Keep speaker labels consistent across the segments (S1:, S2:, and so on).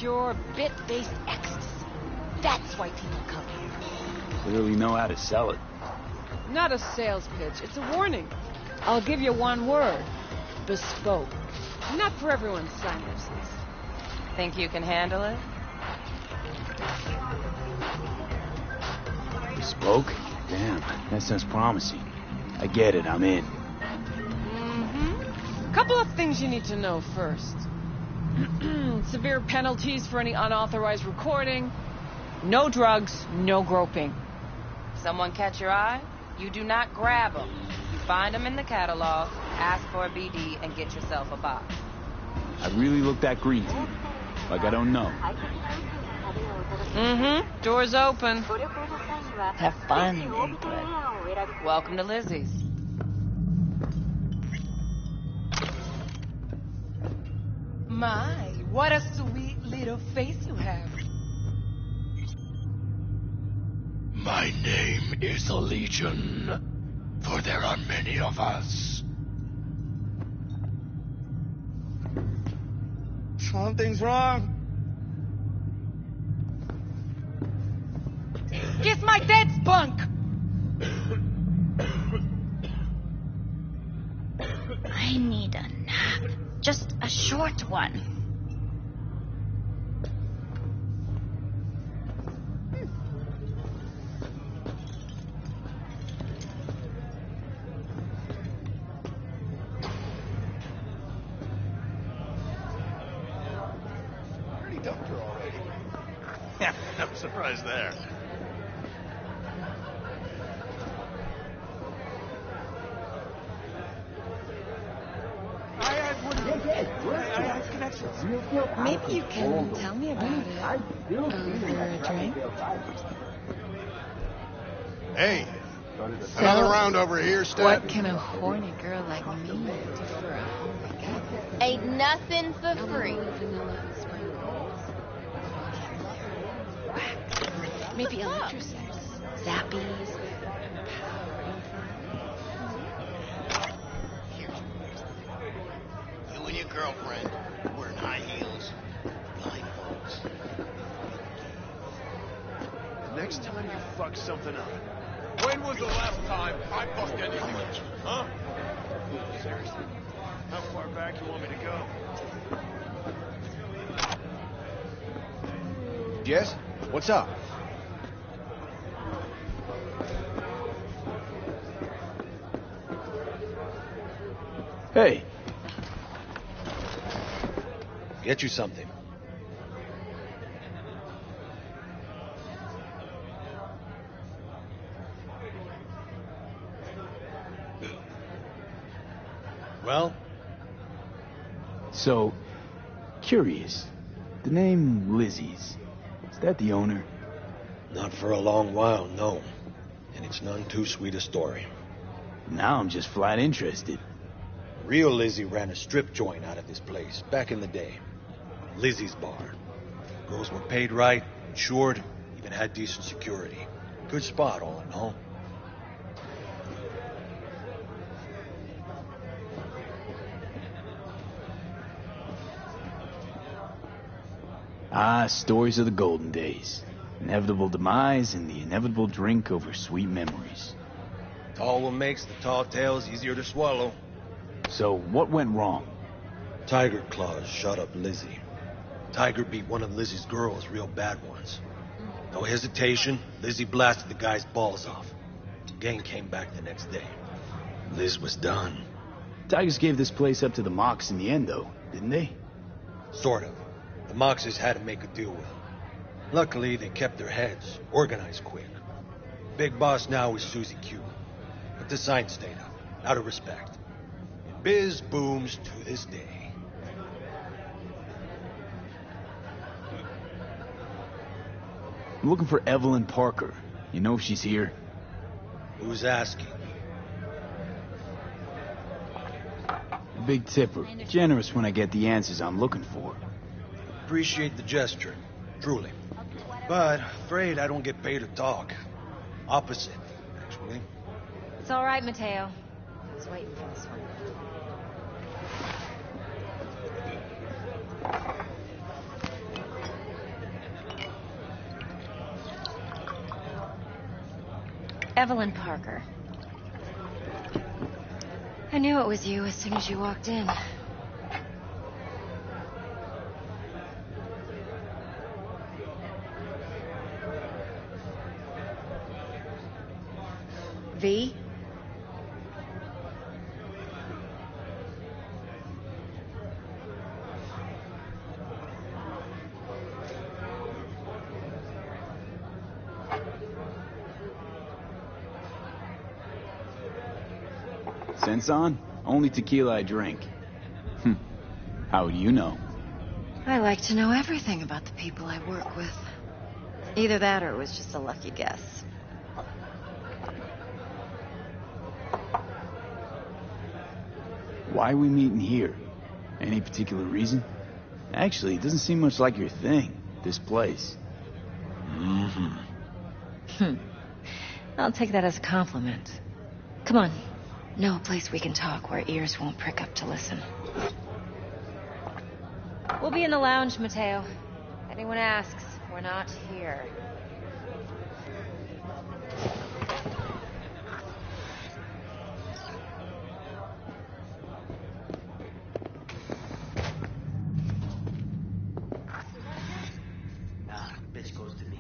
S1: pure bit-based ecstasy. That's why people come here.
S2: Clearly know how to sell it.
S3: Not a sales pitch, it's a warning. I'll give you one word. Bespoke. Not for everyone's sinuses.
S1: Think you can handle it?
S2: Bespoke? Damn, that sounds promising. I get it, I'm in.
S3: Couple of things you need to know first. Severe penalties for any unauthorized recording. No drugs, no groping.
S1: Someone catch your eye? You do not grab them. You find them in the catalog, ask for a BD, and get yourself a box.
S2: I really look that green to you. Like I don't know.
S3: Door's open.
S1: Have fun, input. Welcome to Lizzie's.
S4: My, what a sweet little face you have.
S5: My name is Legion, for there are many of us.
S6: Something's wrong.
S4: Kiss my dead spunk!
S7: I need a nap. Just a short one.
S5: Already dumped her already. Yeah, I'm surprised there.
S3: Maybe you can tell me about it over a drink.
S5: Hey, another round over here, Stat.
S3: What can a horny girl like me do for a hungry guy?
S8: Ain't nothing for free.
S3: Vanilla and spiral. Maybe electrosex, zappies,
S5: You and your girlfriend wearing high heels, blindfolds. The next time you fuck something up. When was the last time I fucked anything up? Huh? Seriously? How far back you want me to go? Yes? What's up?
S2: Hey,
S5: Get you something. Well?
S2: so, curious. The name Lizzie's, is that the owner?
S9: Not for a long while, no. And it's none too sweet a story.
S2: Now I'm just flat interested.
S9: Real Lizzie ran a strip joint out of this place, back in the day. Lizzie's Bar. Girls were paid right, insured, even had decent security. Good spot, all in all.
S2: Ah, stories of the golden days. Inevitable demise and the inevitable drink over sweet memories.
S9: It's all what makes the tall tales easier to swallow.
S2: So, what went wrong?
S9: Tiger Claws shot up Lizzie. Tiger beat one of Lizzie's girls real bad once. No hesitation, Lizzie blasted the guy's balls off. The gang came back the next day. Liz was done.
S2: Tigers gave this place up to the Mox in the end, though, didn't they?
S9: Sort of. The Moxes had to make a deal with them. Luckily, they kept their heads, organized quick. Big boss now is Susie Q. But the sign stayed up, out of respect. And biz booms to this day.
S2: I'm looking for Evelyn Parker. You know if she's here?
S9: Who's asking?
S2: Big tipper. Generous when I get the answers I'm looking for.
S9: Appreciate the gesture, truly. But afraid I don't get paid to talk. Opposite, actually.
S8: It's all right, Mateo. I was waiting for this one. Evelyn Parker. I knew it was you as soon as you walked in. V?
S2: Sense on? Only tequila I drink. How do you know?
S8: I like to know everything about the people I work with. Either that or it was just a lucky guess.
S2: Why are we meeting here? Any particular reason? Actually, it doesn't seem much like your thing, this place.
S8: I'll take that as a compliment. Come on. Know a place we can talk where ears won't prick up to listen. We'll be in the lounge, Mateo. If anyone asks, we're not here.
S10: Bitch goes to me.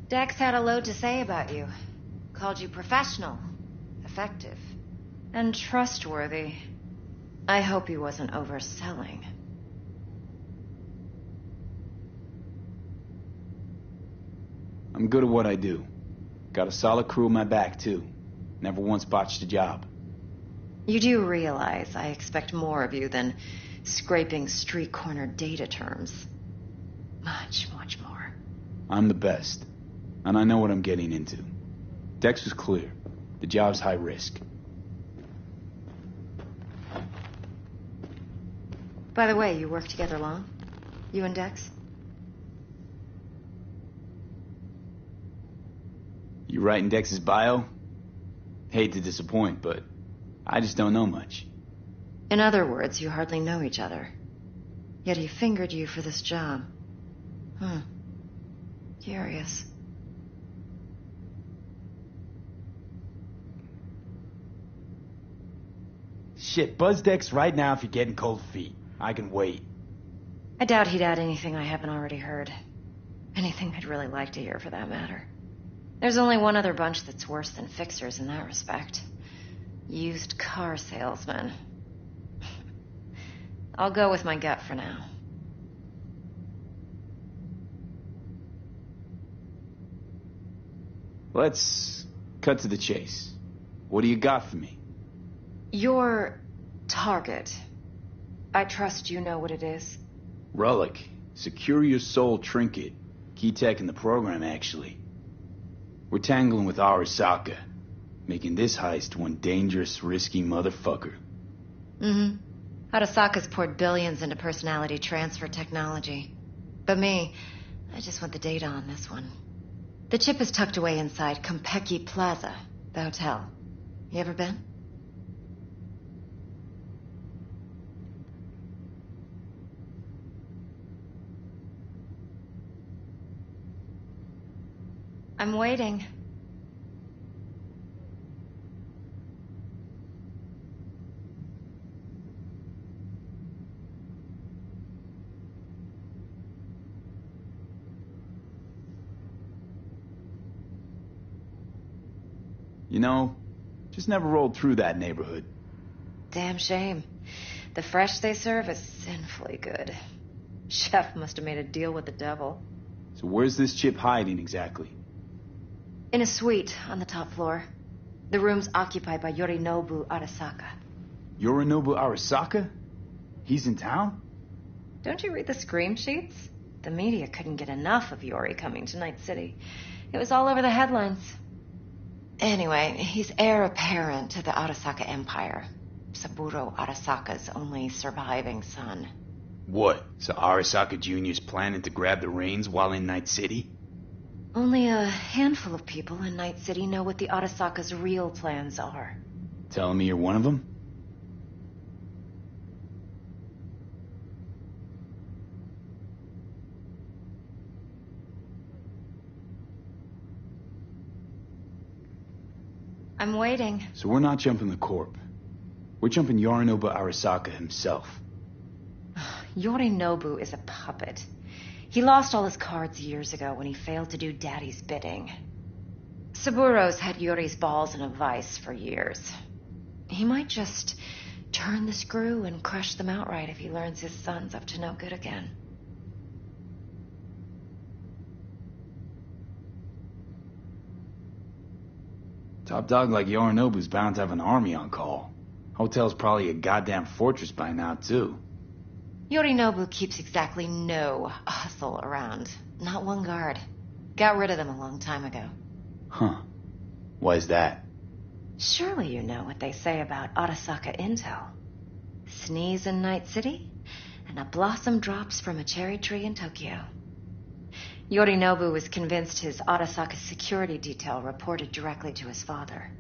S8: Dex had a load to say about you. Called you professional, effective, and trustworthy. I hope he wasn't overselling.
S2: I'm good at what I do. Got a solid crew on my back, too. Never once botched a job.
S8: You do realize I expect more of you than scraping street corner data terms. Much, much more.
S2: I'm the best. And I know what I'm getting into. Dex was clear. The job's high risk.
S8: By the way, you work together long? You and Dex?
S2: You writing Dex's bio? Hate to disappoint, but I just don't know much.
S8: In other words, you hardly know each other. Yet he fingered you for this job. Curious.
S2: Shit, buzz Dex right now if you're getting cold feet. I can wait.
S8: I doubt he'd add anything I haven't already heard. Anything I'd really like to hear, for that matter. There's only one other bunch that's worse than fixers in that respect. Used car salesmen. I'll go with my gut for now.
S2: Let's cut to the chase. What do you got for me?
S8: Your target. I trust you know what it is.
S2: Relic. Secure your soul trinket. Key tech in the program, actually. We're tangling with Arasaka, making this heist one dangerous, risky motherfucker.
S8: Arasaka's poured billions into personality transfer technology. But me, I just want the data on this one. The chip is tucked away inside Compeki Plaza, the hotel. You ever been? I'm waiting.
S2: You know, just never rolled through that neighborhood.
S8: Damn shame. The fresh they serve is sinfully good. Chef must have made a deal with the devil.
S2: So where's this chip hiding exactly?
S8: In a suite on the top floor. The room's occupied by Yorinobu Arasaka.
S2: Yorinobu Arasaka? He's in town?
S8: Don't you read the scream sheets? The media couldn't get enough of Yori coming to Night City. It was all over the headlines. Anyway, he's heir apparent to the Arasaka Empire. Saburo Arasaka's only surviving son.
S2: What? So Arasaka Jr.'s planning to grab the reins while in Night City?
S8: Only a handful of people in Night City know what the Arasaka's real plans are.
S2: Telling me you're one of them?
S8: I'm waiting.
S2: So we're not jumping the Corp. We're jumping Yorinobu Arasaka himself.
S8: Yorinobu is a puppet. He lost all his cards years ago when he failed to do Daddy's bidding. Saburo's had Yuri's balls in a vice for years. He might just turn the screw and crush them outright if he learns his son's up to no good again.
S2: Top dog like Yorinobu's bound to have an army on call. Hotel's probably a goddamn fortress by now, too.
S8: Yorinobu keeps exactly no hustle around. Not one guard. Got rid of them a long time ago.
S2: Huh. Why is that?
S8: Surely you know what they say about Arasaka intel. Sneeze in Night City, and a blossom drops from a cherry tree in Tokyo. Yorinobu was convinced his Arasaka security detail reported directly to his father.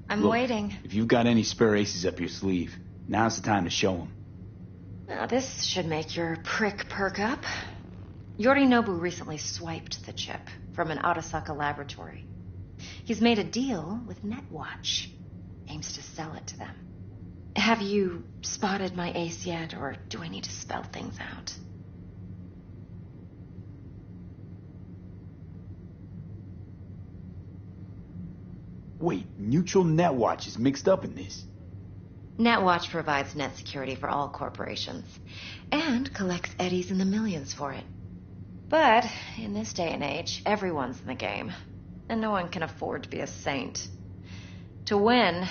S8: I'm
S2: Look,
S8: waiting.
S2: If you've got any spare aces up your sleeve, now's the time to show them.
S8: Now, this should make your prick perk up. Yorinobu recently swiped the chip from an Arasaka laboratory. He's made a deal with Netwatch. Aims to sell it to them. Have you spotted my ace yet, or do I need to spell things out?
S2: Wait, Neutral Netwatch is mixed up in this.
S8: Netwatch provides net security for all corporations, and collects eddies in the millions for it. But, in this day and age, everyone's in the game, and no one can afford to be a saint. To win,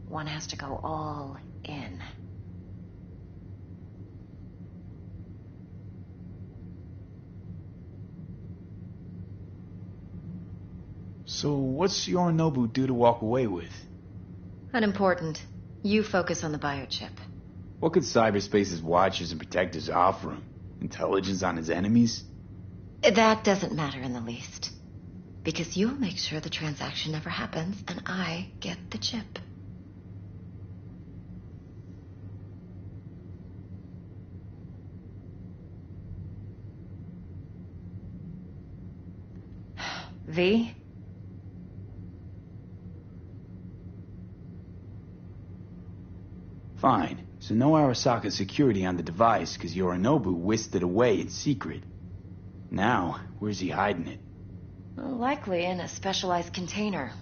S8: one has to go all in.
S2: So what's Yorinobu due to walk away with?
S8: Unimportant. You focus on the biochip.
S2: What could cyberspace's watchers and protectors offer him? Intelligence on his enemies?
S8: That doesn't matter in the least. Because you'll make sure the transaction never happens, and I get the chip. V?
S2: Fine. So no Arasaka security on the device because Yorinobu whisked it away in secret. Now, where's he hiding it?
S8: Likely in a specialized container.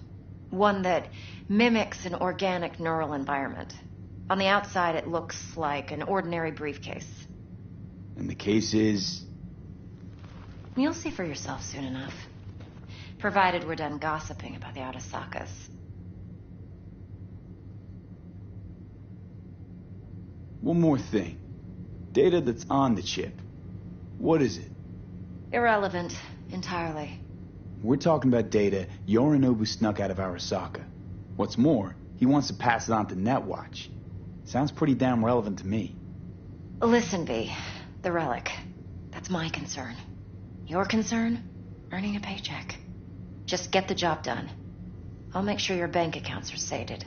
S8: One that mimics an organic neural environment. On the outside, it looks like an ordinary briefcase.
S2: And the case is...
S8: You'll see for yourself soon enough. Provided we're done gossiping about the Arasakas.
S2: One more thing. Data that's on the chip. What is it?
S8: Irrelevant, entirely.
S2: We're talking about data Yorinobu snuck out of Arasaka. What's more, he wants to pass it on to Netwatch. Sounds pretty damn relevant to me.
S8: Listen, V. The relic. That's my concern. Your concern? Earning a paycheck. Just get the job done. I'll make sure your bank accounts are sated.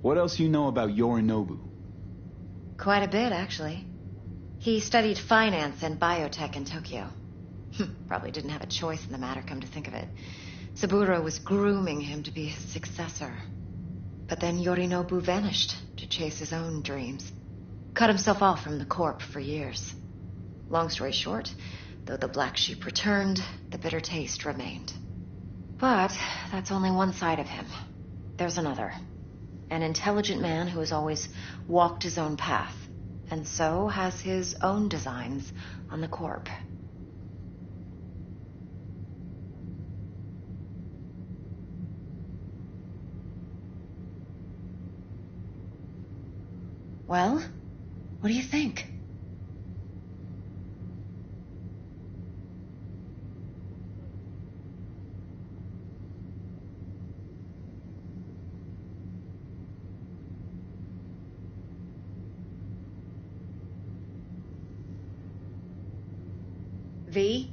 S2: What else you know about Yorinobu?
S8: Quite a bit, actually. He studied finance and biotech in Tokyo. Probably didn't have a choice in the matter, come to think of it. Saburo was grooming him to be his successor. But then Yorinobu vanished to chase his own dreams. Cut himself off from the Corp for years. Long story short, though the black sheep returned, the bitter taste remained. But that's only one side of him. There's another. An intelligent man who has always walked his own path, and so has his own designs on the Corp. Well, What do you think? V?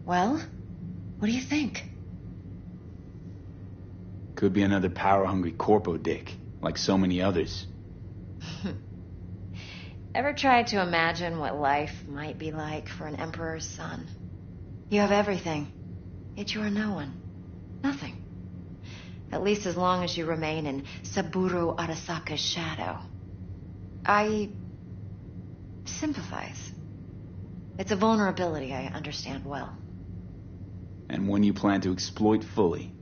S8: Well, what do you think?
S2: Could be another power-hungry corpo dick, like so many others.
S8: Ever tried to imagine what life might be like for an emperor's son? You have everything, yet you are no one. Nothing. At least as long as you remain in Saburo Arasaka's shadow. I sympathize. It's a vulnerability I understand well.
S2: And one you plan to exploit fully.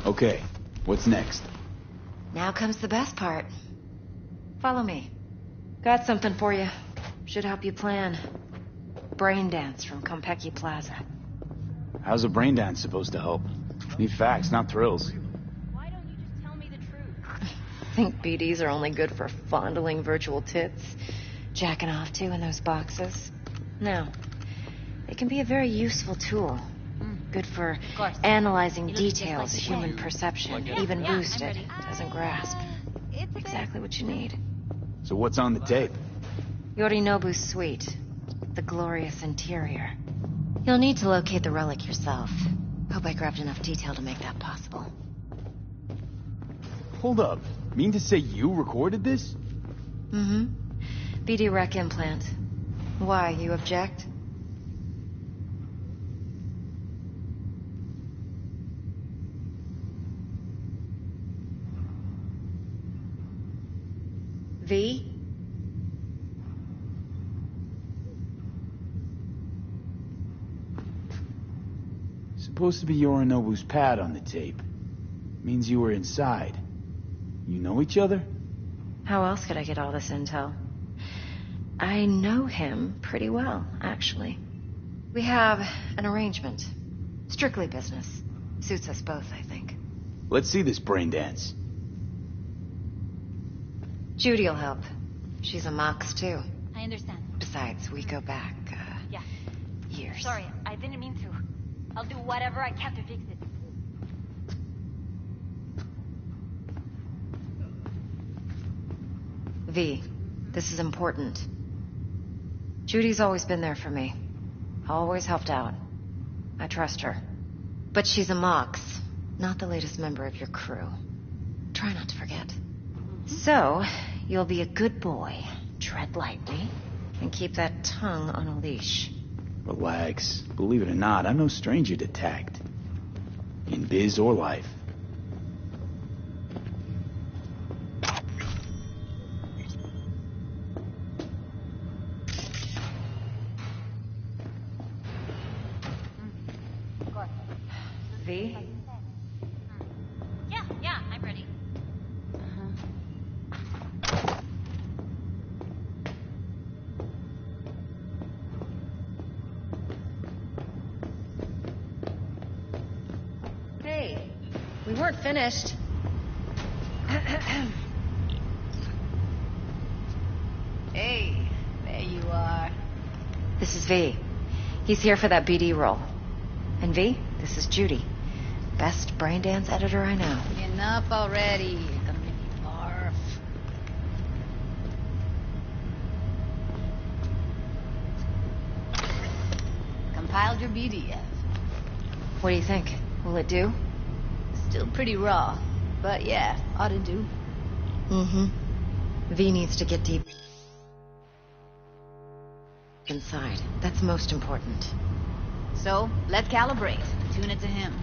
S2: Okay, what's next?
S8: Now comes the best part. Follow me. Got something for you. Should help you plan. Brain dance from Konpeki Plaza.
S2: How's a brain dance supposed to help? Need facts, not thrills.
S7: Why don't you just tell me the truth?
S8: Think BDs are only good for fondling virtual tits? Jacking off to in those boxes? No. They can be a very useful tool. Good for analyzing details human perception, even boosted, doesn't grasp. Exactly what you need.
S2: So what's on the tape?
S8: Yorinobu's suite. The glorious interior. You'll need to locate the relic yourself. Hope I grabbed enough detail to make that possible.
S2: Hold up. Mean to say you recorded this?
S8: Mm-hmm. BD rec implant. Why, you object? V?
S2: Supposed to be Yorinobu's pad on the tape. Means you were inside. You know each other?
S8: How else could I get all this intel? I know him pretty well, actually. We have an arrangement. Strictly business. Suits us both, I think.
S2: Let's see this brain dance.
S8: Judy'll help. She's a Mox, too.
S7: I understand.
S8: Besides, we go back,
S7: Yeah.
S8: years.
S7: Sorry, I didn't mean to. I'll do whatever I can to fix it.
S8: V, this is important. Judy's always been there for me. Always helped out. I trust her. But she's a Mox, not the latest member of your crew. Try not to forget. So, you'll be a good boy. Tread lightly. And keep that tongue on a leash.
S2: Relax. Believe it or not, I'm no stranger to tact. In biz or life.
S8: V?
S7: Yeah, I'm ready.
S8: Hey, we weren't finished.
S4: Hey, there you are.
S8: This is V. He's here for that BD role. And V, this is Judy. Best brain dance editor I know.
S4: Enough already. You're gonna make me barf. Compiled your BDF.
S8: What do you think? Will it do?
S4: Still pretty raw, but yeah, ought to do.
S8: Mm-hmm. V needs to get deep inside. That's most important.
S4: So, let's calibrate. Tune it to him.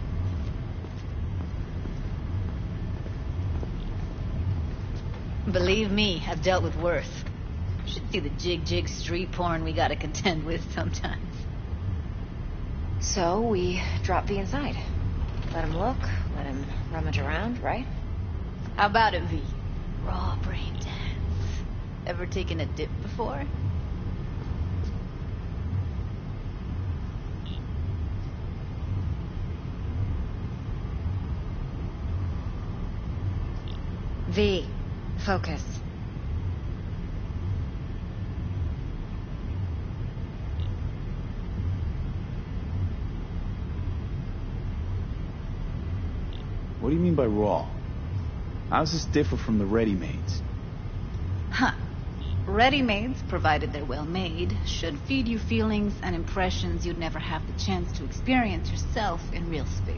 S10: Believe me, I've dealt with worse. You should see the jig street porn we gotta contend with sometimes.
S8: So we drop V inside. Let him look, let him rummage around, right?
S10: How about it, V? Raw brain dance. Ever taken a dip before?
S8: V, focus.
S2: What do you mean by raw? How does this differ from the ready-mades?
S10: Huh. Ready-mades, provided they're well made, should feed you feelings and impressions you'd never have the chance to experience yourself in real space.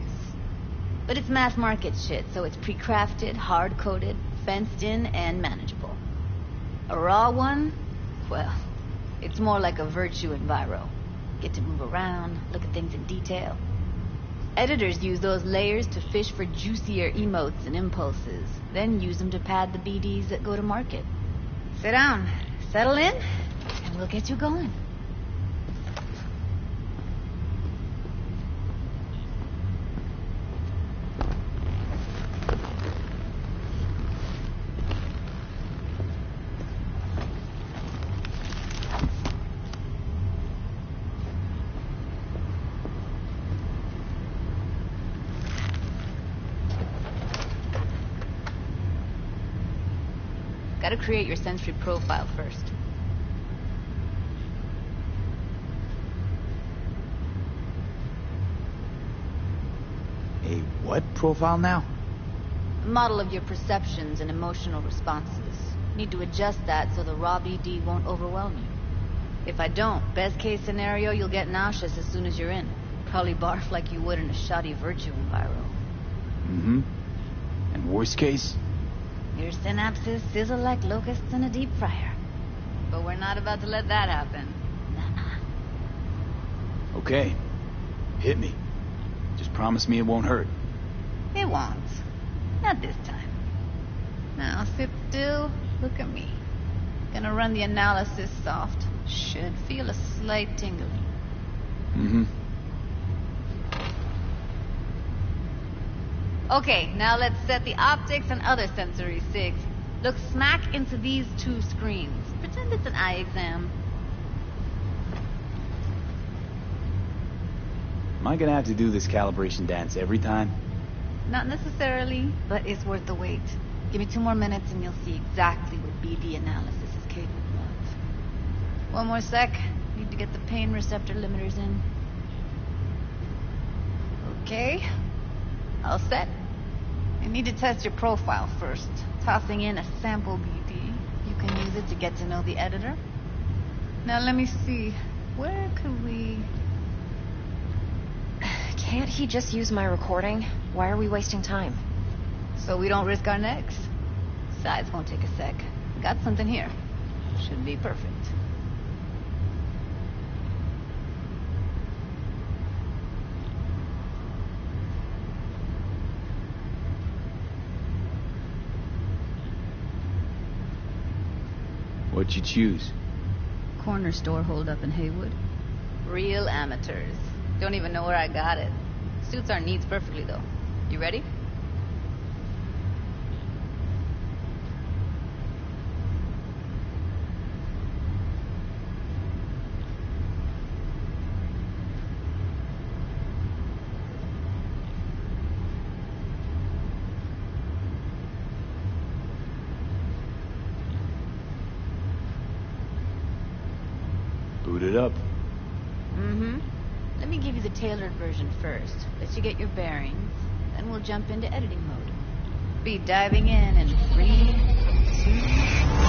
S10: But it's mass market shit, so it's pre-crafted, hard-coded, fenced in, and manageable. A raw one? Well, it's more like a virtue enviro. Get to move around, look at things in detail. Editors use those layers to fish for juicier emotes and impulses, then use them to pad the BDs that go to market. Sit down, settle in, and we'll get you going. Gotta create your sensory profile first.
S2: A what profile now?
S10: A model of your perceptions and emotional responses. Need to adjust that so the raw BD won't overwhelm you. If I don't, best case scenario, you'll get nauseous as soon as you're in. Probably barf like you would in a shoddy virtue enviro.
S2: Mm-hmm. And worst case?
S10: Your synapses sizzle like locusts in a deep fryer. But we're not about to let that happen. Nah.
S2: Okay. Hit me. Just promise me it won't hurt.
S10: It won't. Not this time. Now sit still, look at me. Gonna run the analysis soft. Should feel a slight tingling.
S2: Mm-hmm.
S10: Okay, now let's set the optics and other sensory sigs. Look smack into these two screens. Pretend it's an eye exam.
S2: Am I gonna have to do this calibration dance every time?
S10: Not necessarily, but it's worth the wait. Give me 2 more minutes and you'll see exactly what BD analysis is capable of. 1 more sec. Need to get the pain receptor limiters in. Okay. All set. I need to test your profile first. Tossing in a sample BD. You can use it to get to know the editor. Now let me see. Where could we...
S8: Can't he just use my recording? Why are we wasting time?
S10: So we don't risk our necks. Besides, won't take a sec. Got something here. Should be perfect.
S2: What'd you choose?
S10: Corner store holdup in Haywood. Real amateurs. Don't even know where I got it. Suits our needs perfectly, though. You ready?
S2: Boot it up.
S10: Mm-hmm. Let me give you the tailored version first. Let you get your bearings. Then we'll jump into editing mode. Be diving in 3,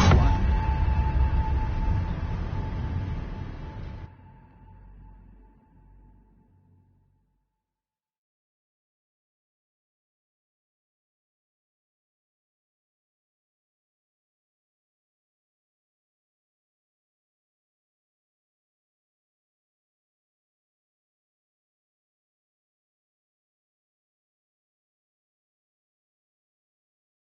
S10: 2...